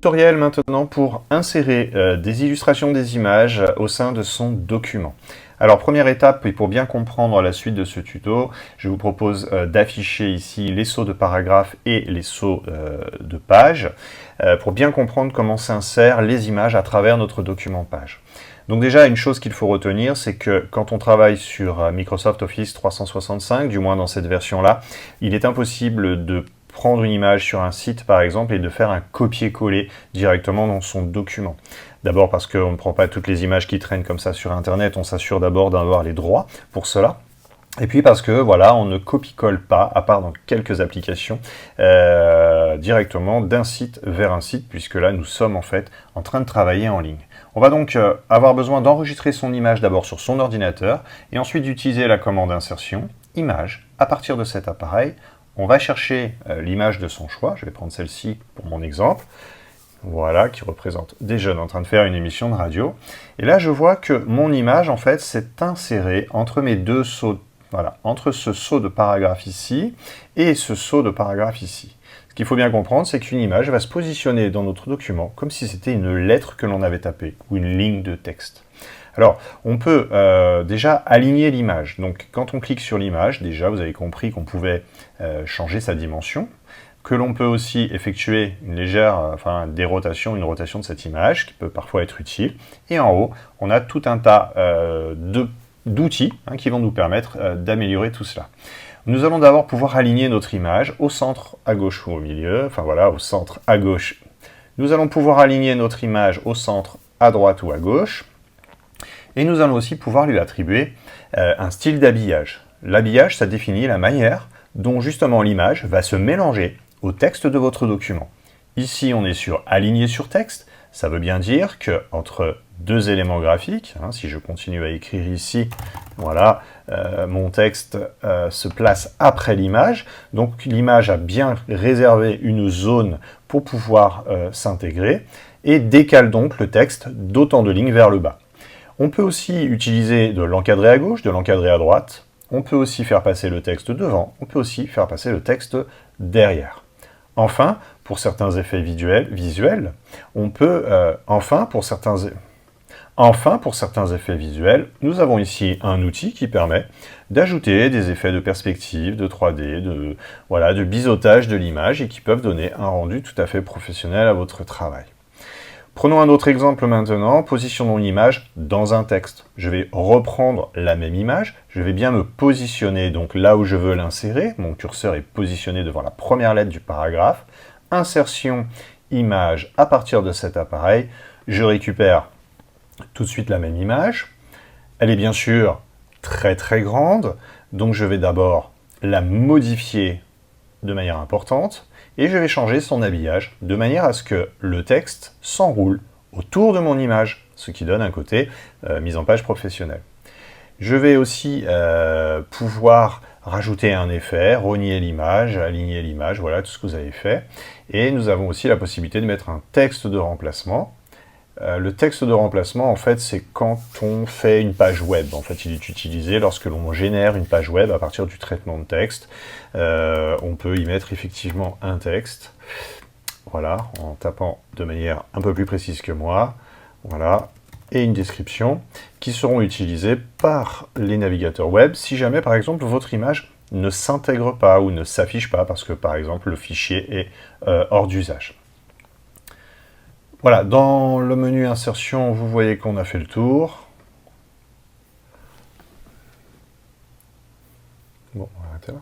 Tutoriel maintenant pour insérer des illustrations des images au sein de son document. Alors première étape, et pour bien comprendre la suite de ce tuto, je vous propose d'afficher ici les sauts de paragraphes et les sauts de pages pour bien comprendre comment s'insèrent les images à travers notre document page. Donc déjà, une chose qu'il faut retenir, c'est que quand on travaille sur Microsoft Office 365, du moins dans cette version-là, il est impossible de prendre une image sur un site par exemple et de faire un copier-coller directement dans son document. D'abord parce qu'on ne prend pas toutes les images qui traînent comme ça sur internet, on s'assure d'abord d'avoir les droits pour cela. Et puis parce que voilà, on ne copie-colle pas, à part dans quelques applications, directement d'un site vers un site, puisque là nous sommes en fait en train de travailler en ligne. On va donc avoir besoin d'enregistrer son image d'abord sur son ordinateur, et ensuite d'utiliser la commande insertion, image, à partir de cet appareil. On va chercher l'image de son choix, je vais prendre celle-ci pour mon exemple, voilà, qui représente des jeunes en train de faire une émission de radio. Et là, je vois que mon image, en fait, s'est insérée entre mes deux sauts, voilà, entre ce saut de paragraphe ici et ce saut de paragraphe ici. Ce qu'il faut bien comprendre, c'est qu'une image va se positionner dans notre document comme si c'était une lettre que l'on avait tapée ou une ligne de texte. Alors, on peut déjà aligner l'image. Donc, quand on clique sur l'image, déjà, vous avez compris qu'on pouvait changer sa dimension, que l'on peut aussi effectuer une légère, des rotations, une rotation de cette image, qui peut parfois être utile. Et en haut, on a tout un tas d'outils qui vont nous permettre d'améliorer tout cela. Nous allons d'abord pouvoir aligner notre image au centre, à gauche ou au milieu, enfin voilà, au centre, à gauche. Nous allons pouvoir aligner notre image au centre, à droite ou à gauche. Et nous allons aussi pouvoir lui attribuer un style d'habillage. L'habillage, ça définit la manière dont justement l'image va se mélanger au texte de votre document. Ici, on est sur aligner sur texte. Ça veut bien dire qu'entre deux éléments graphiques, si je continue à écrire ici, voilà, mon texte se place après l'image. Donc l'image a bien réservé une zone pour pouvoir s'intégrer et décale donc le texte d'autant de lignes vers le bas. On peut aussi utiliser de l'encadré à gauche, de l'encadré à droite. On peut aussi faire passer le texte devant. On peut aussi faire passer le texte derrière. Enfin, pour certains effets visuels, on peut, pour certains effets visuels, nous avons ici un outil qui permet d'ajouter des effets de perspective, de 3D, de biseautage de l'image et qui peuvent donner un rendu tout à fait professionnel à votre travail. Prenons un autre exemple maintenant, positionnons une image dans un texte. Je vais reprendre la même image, je vais bien me positionner donc là où je veux l'insérer, mon curseur est positionné devant la première lettre du paragraphe, insertion, image à partir de cet appareil, je récupère tout de suite la même image, elle est bien sûr très très grande, donc je vais d'abord la modifier de manière importante, et je vais changer son habillage de manière à ce que le texte s'enroule autour de mon image, ce qui donne un côté mise en page professionnelle. Je vais aussi pouvoir rajouter un effet, rogner l'image, aligner l'image, voilà tout ce que vous avez fait. Et nous avons aussi la possibilité de mettre un texte de remplacement. Le texte de remplacement, en fait, c'est quand on fait une page web. En fait, il est utilisé lorsque l'on génère une page web à partir du traitement de texte. On peut y mettre effectivement un texte, voilà, en tapant de manière un peu plus précise que moi, voilà, et une description qui seront utilisées par les navigateurs web si jamais, par exemple, votre image ne s'intègre pas ou ne s'affiche pas parce que, par exemple, le fichier est hors d'usage. Voilà, dans le menu insertion, vous voyez qu'on a fait le tour. Bon, on va arrêter là.